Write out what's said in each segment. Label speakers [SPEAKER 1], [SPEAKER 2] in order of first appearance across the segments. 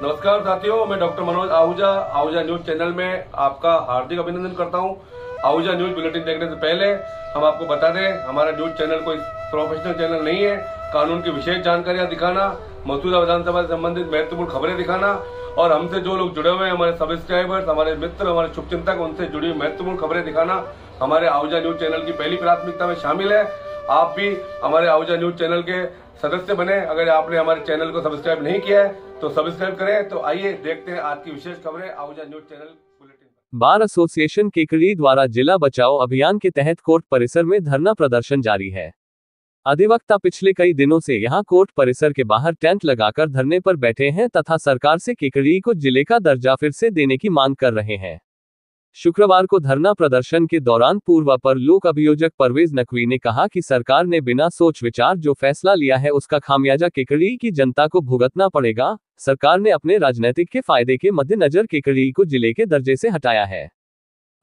[SPEAKER 1] नमस्कार साथियों, मैं doctor Manoj Ahuja news channel में आपका हार्दिक अभिनंदन करता हूं। आहूजा न्यूज बुलेटिन देखने से पहले हम आपको बता दें, हमारा न्यूज चैनल कोई प्रोफेशनल चैनल नहीं है। कानून की विशेष जानकारियां दिखाना, मौजूदा विधानसभा से संबंधित महत्वपूर्ण खबरें दिखाना और हमसे जो लोग जुड़े हुए हैं, हमारे सब्सक्राइबर्स, हमारे मित्र, हमारे शुभचिंतक, उनसे जुड़ी हुई महत्वपूर्ण खबरें दिखाना हमारे आहूजा न्यूज चैनल की पहली प्राथमिकता में शामिल है। आप भी हमारे आहूजा न्यूज चैनल के सदस्य बने। अगर आपने हमारे चैनल को सब्सक्राइब नहीं किया है तो सब्सक्राइब करें। तो आइए देखते हैं आज की विशेष खबरें Ahuja news channel bulletin.
[SPEAKER 2] Bar association Kekri द्वारा जिला बचाओ अभियान के तहत कोर्ट परिसर में धरना प्रदर्शन जारी है। अधिवक्ता पिछले कई दिनों से यहां कोर्ट परिसर के बाहर टेंट लगाकर धरने पर बैठे हैं तथा सरकार से केकड़ी को जिले का दर्जा फिर से देने की मांग कर रहे हैं। शुक्रवार को धरना प्रदर्शन के दौरान पूर्व अपर लोक अभियोजक परवेज नकवी ने कहा कि सरकार ने बिना सोच विचार जो फैसला लिया है उसका खामियाजा केकड़ी की जनता को भुगतना पड़ेगा। सरकार ने अपने राजनीतिक के फायदे के मद्देनजर केकड़ी को जिले के दर्जे से हटाया है।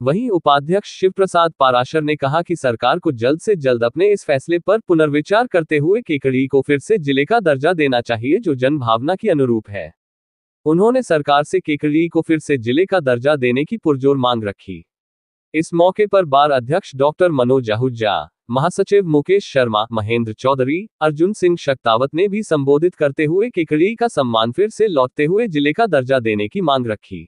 [SPEAKER 2] वहीं उपाध्यक्ष शिव प्रसाद पाराशर ने कहा कि सरकार को जल्द से जल्द अपने इस फैसले पर पुनर्विचार करते हुए केकड़ी को फिर से जिले का दर्जा देना चाहिए, जो जन भावना की अनुरूप है। उन्होंने सरकार से केकड़ी को फिर से जिले का दर्जा देने की पुरजोर मांग रखी। इस मौके पर बार अध्यक्ष डॉक्टर मनोज आहूजा, महासचिव मुकेश शर्मा, महेंद्र चौधरी, अर्जुन सिंह शक्तावत ने भी संबोधित करते हुए केकड़ी का सम्मान फिर से लौटते हुए जिले का दर्जा देने की मांग रखी।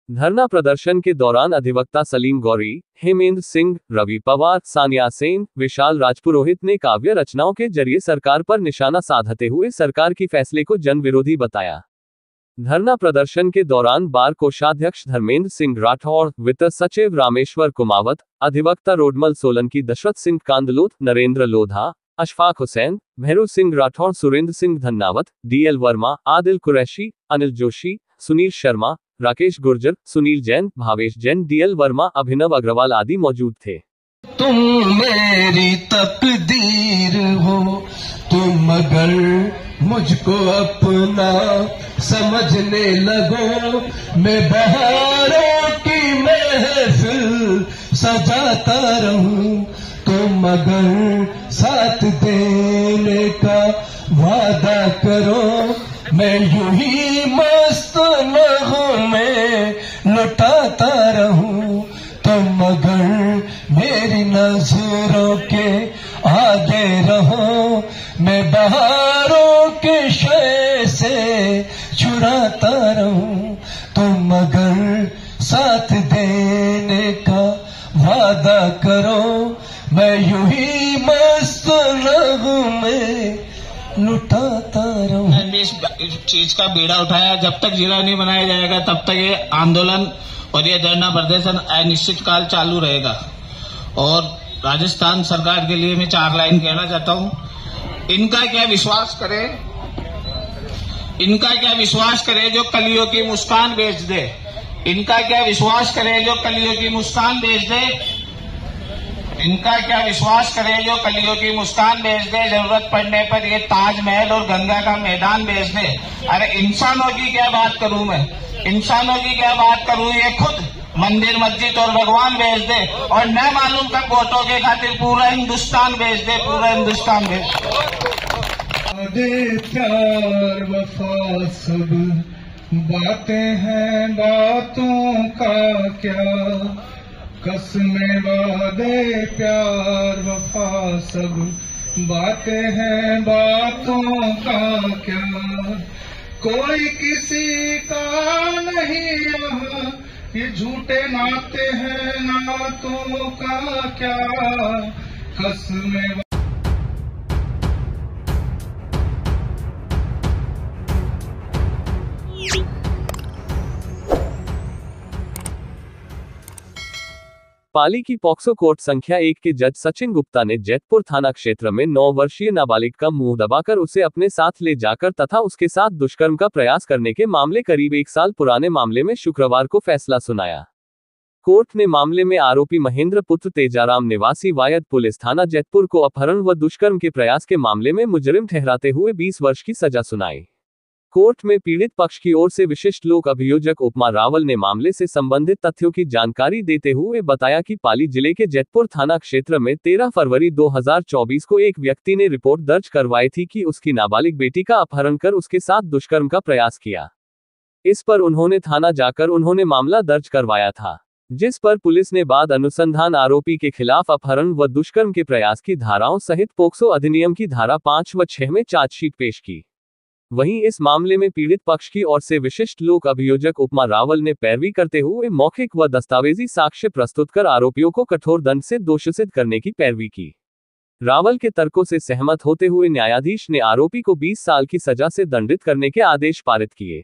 [SPEAKER 2] धरना प्रदर्शन के दौरान अधिवक्ता सलीम गौरी, हेमेंद्र सिंह, रवि पवार, सानिया सेन, विशाल राजपुरोहित ने काव्य रचनाओं के जरिए सरकार पर निशाना साधते हुए सरकार की फैसले को जन विरोधी बताया। धरना प्रदर्शन के दौरान बार कोषाध्यक्ष धर्मेंद्र सिंह राठौड़, वित्त सचिव रामेश्वर कुमावत, अधिवक्ता रोडमल सोलंकी, दशरथ सिंह कांदलोत, नरेंद्र लोधा, अशफाक हुसैन, भैरू सिंह राठौड़, सुरेंद्र सिंह धन्नावत, डीएल वर्मा, आदिल कुरैशी, अनिल जोशी, सुनील शर्मा, राकेश गुर्जर, सुनील जैन, भावेश जैन, डीएल वर्मा, अभिनव अग्रवाल आदि मौजूद थे।
[SPEAKER 3] तुम मेरी तकदीर हो, तुम अगर मुझको अपना समझने लगो, मैं बहारों की महफिल सजाता रहूं। तुम अगर साथ देने का वादा करो, मैं यूं ही मस्त में लुटाता रहूं। तुम अगर मेरी नजरों के आगे रहो, मैं बहारों के शय से छुड़ाता रहूं। तुम अगर साथ देने का वादा करो, मैं यूं ही मस्त में लुटाता रहूं।
[SPEAKER 4] इस चीज का बीड़ा उठाया, जब तक जिला नहीं बनाया जाएगा तब तक ये आंदोलन और ये धरना प्रदर्शन अनिश्चित काल चालू रहेगा। और राजस्थान सरकार के लिए मैं 4 लाइन कहना चाहता हूं। इनका क्या विश्वास करे जो कलियों की मुस्कान बेच दे। इनका क्या विश्वास करे जो कलियों की मुस्कान बेच दे। इनका क्या विश्वास करे जो कलियों की मुस्कान बेच दे। जरूरत पड़ने पर ये ताजमहल और गंगा का मैदान बेच दे। अरे इंसानों की क्या बात करूं मैं, इंसानों की क्या बात करूं। ये खुद मंदिर, मस्जिद और भगवान बेच दे और न मालूम कब वोटों के खातिर पूरा हिंदुस्तान बेच दे, पूरा हिंदुस्तान बेच
[SPEAKER 3] दे। प्यार वफा सब बातें हैं, बातों का क्या कसमें वादे। प्यार वफा सब बातें हैं, बातों का क्या कोई किसी का नहीं यहाँ। ये झूठे नाते हैं, नातों का क्या कसमें।
[SPEAKER 2] पाली की पॉक्सो कोर्ट संख्या 1 के जज सचिन गुप्ता ने जैतपुर थाना क्षेत्र में 9 वर्षीय नाबालिग का मुंह दबाकर उसे अपने साथ ले जाकर तथा उसके साथ दुष्कर्म का प्रयास करने के मामले करीब 1 साल पुराने मामले में शुक्रवार को फैसला सुनाया। कोर्ट ने मामले में आरोपी महेंद्र पुत्र तेजाराम निवासी वायद पुलिस थाना जैतपुर को अपहरण व दुष्कर्म के प्रयास के मामले में मुजरिम ठहराते हुए 20 वर्ष की सजा सुनाई। कोर्ट में पीड़ित पक्ष की ओर से विशिष्ट लोक अभियोजक उपमा रावल ने मामले से संबंधित तथ्यों की जानकारी देते हुए बताया कि पाली जिले के जैतपुर थाना क्षेत्र में 13 फरवरी 2024 को एक व्यक्ति ने रिपोर्ट दर्ज करवाई थी कि उसकी नाबालिग बेटी का अपहरण कर उसके साथ दुष्कर्म का प्रयास किया। इस पर उन्होंने थाना जाकर उन्होंने मामला दर्ज करवाया था, जिस पर पुलिस ने बाद अनुसंधान आरोपी के खिलाफ अपहरण व दुष्कर्म के प्रयास की धाराओं सहित पोक्सो अधिनियम की धारा 5 व 6 में चार्जशीट पेश की। वहीं इस मामले में पीड़ित पक्ष की ओर से विशिष्ट लोक अभियोजक उपमा रावल ने पैरवी करते हुए मौखिक व दस्तावेजी साक्ष्य प्रस्तुत कर आरोपियों को कठोर दंड से दोषित करने की पैरवी की। रावल के तर्कों से सहमत होते हुए न्यायाधीश ने आरोपी को 20 साल की सजा से दंडित करने के आदेश पारित किए।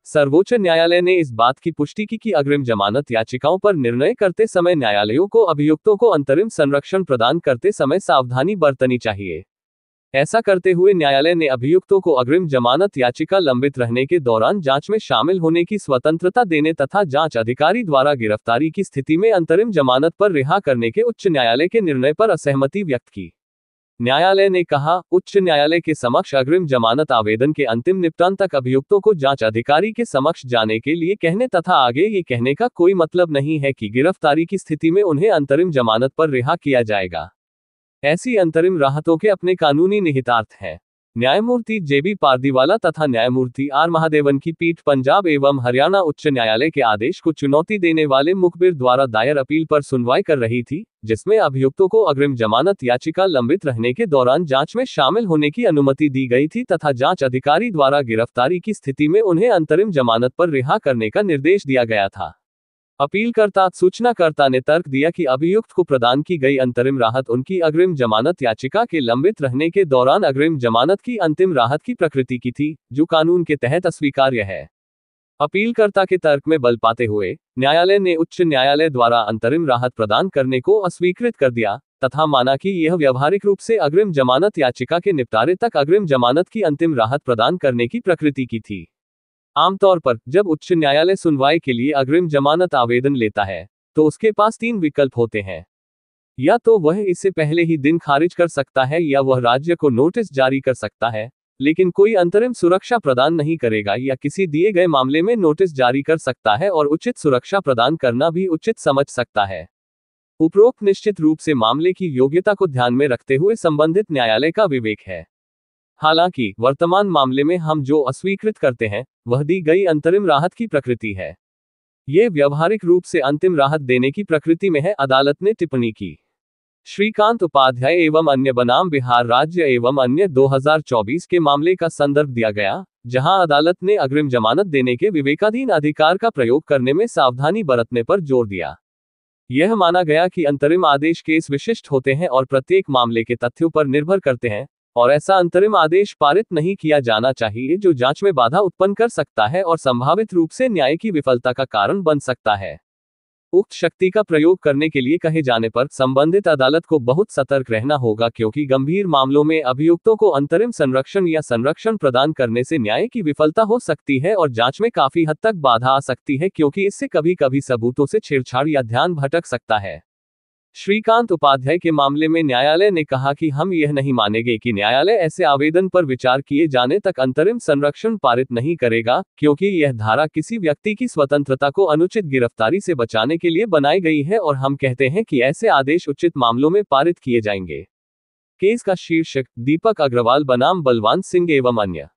[SPEAKER 2] सर्वोच्च न्यायालय ने इस बात की पुष्टि की कि अग्रिम जमानत याचिकाओं पर निर्णय करते समय न्यायालयों को अभियुक्तों को अंतरिम संरक्षण प्रदान करते समय सावधानी बरतनी चाहिए। ऐसा करते हुए न्यायालय ने अभियुक्तों को अग्रिम जमानत याचिका लंबित रहने के दौरान जांच में शामिल होने की स्वतंत्रता देने तथा जांच अधिकारी द्वारा गिरफ्तारी की स्थिति में अंतरिम जमानत पर रिहा करने के उच्च न्यायालय के निर्णय पर असहमति व्यक्त की। न्यायालय ने कहा, उच्च न्यायालय के समक्ष अग्रिम जमानत आवेदन के अंतिम निपटान तक अभियुक्तों को जांच अधिकारी के समक्ष जाने के लिए कहने तथा आगे ये कहने का कोई मतलब नहीं है कि गिरफ्तारी की स्थिति में उन्हें अंतरिम जमानत पर रिहा किया जाएगा। ऐसी अंतरिम राहतों के अपने कानूनी निहितार्थ हैं। न्यायमूर्ति जेबी पारदीवाला तथा न्यायमूर्ति आर महादेवन की पीठ पंजाब एवं हरियाणा उच्च न्यायालय के आदेश को चुनौती देने वाले मुखबिर द्वारा दायर अपील पर सुनवाई कर रही थी, जिसमें अभियुक्तों को अग्रिम जमानत याचिका लंबित रहने के दौरान जांच में शामिल होने की अनुमति दी गई थी तथा जांच अधिकारी द्वारा गिरफ्तारी की स्थिति में उन्हें अंतरिम जमानत पर रिहा करने का निर्देश दिया गया था। अपीलकर्ता सूचनाकर्ता ने तर्क दिया कि अभियुक्त को प्रदान की गई अंतरिम राहत उनकी अग्रिम जमानत याचिका के लंबित रहने के दौरान अग्रिम जमानत की अंतिम राहत की प्रकृति की थी, जो कानून के तहत अस्वीकार्य है। अपीलकर्ता के तर्क में बल पाते हुए न्यायालय ने उच्च न्यायालय द्वारा अंतरिम राहत प्रदान करने को अस्वीकृत कर दिया तथा माना कि यह व्यावहारिक रूप से अग्रिम जमानत याचिका के निपटारे तक अग्रिम जमानत की अंतिम राहत प्रदान करने की प्रकृति की थी। आमतौर पर जब उच्च न्यायालय सुनवाई के लिए अग्रिम जमानत आवेदन लेता है तो उसके पास 3 विकल्प होते हैं। या तो वह इसे पहले ही दिन खारिज कर सकता है या वह राज्य को नोटिस जारी कर सकता है, लेकिन कोई अंतरिम सुरक्षा प्रदान नहीं करेगा, या किसी दिए गए मामले में नोटिस जारी कर सकता है और उचित सुरक्षा प्रदान करना भी उचित समझ सकता है। उपरोक्त निश्चित रूप से मामले की योग्यता को ध्यान में रखते हुए संबंधित न्यायालय का विवेक है। हालांकि वर्तमान मामले में हम जो अस्वीकृत करते हैं वह दी गई अंतरिम राहत की प्रकृति है। ये व्यावहारिक रूप से अंतिम राहत देने की प्रकृति में है, अदालत ने टिप्पणी की। श्रीकांत उपाध्याय एवं अन्य बनाम बिहार राज्य एवं अन्य 2024 के मामले का संदर्भ दिया गया, जहां अदालत ने अग्रिम जमानत देने के विवेकाधीन अधिकार का प्रयोग करने में सावधानी बरतने पर जोर दिया। यह माना गया कि अंतरिम आदेश केस विशिष्ट होते हैं और प्रत्येक मामले के तथ्यों पर निर्भर करते हैं, और ऐसा अंतरिम आदेश पारित नहीं किया जाना चाहिए जो जांच में बाधा उत्पन्न कर सकता है और संभावित रूप से न्याय की विफलता का कारण बन सकता है। उक्त शक्ति का प्रयोग करने के लिए कहे जाने पर संबंधित अदालत को बहुत सतर्क रहना होगा, क्योंकि गंभीर मामलों में अभियुक्तों को अंतरिम संरक्षण या संरक्षण प्रदान करने से न्याय की विफलता हो सकती है और जांच में काफी हद तक बाधा आ सकती है, क्योंकि इससे कभी कभी सबूतों से छेड़छाड़ या ध्यान भटक सकता है। श्रीकांत उपाध्याय के मामले में न्यायालय ने कहा कि हम यह नहीं मानेंगे कि न्यायालय ऐसे आवेदन पर विचार किए जाने तक अंतरिम संरक्षण पारित नहीं करेगा, क्योंकि यह धारा किसी व्यक्ति की स्वतंत्रता को अनुचित गिरफ्तारी से बचाने के लिए बनाई गई है और हम कहते हैं कि ऐसे आदेश उचित मामलों में पारित किए जाएंगे। केस का शीर्षक दीपक अग्रवाल बनाम बलवंत सिंह एवं अन्य।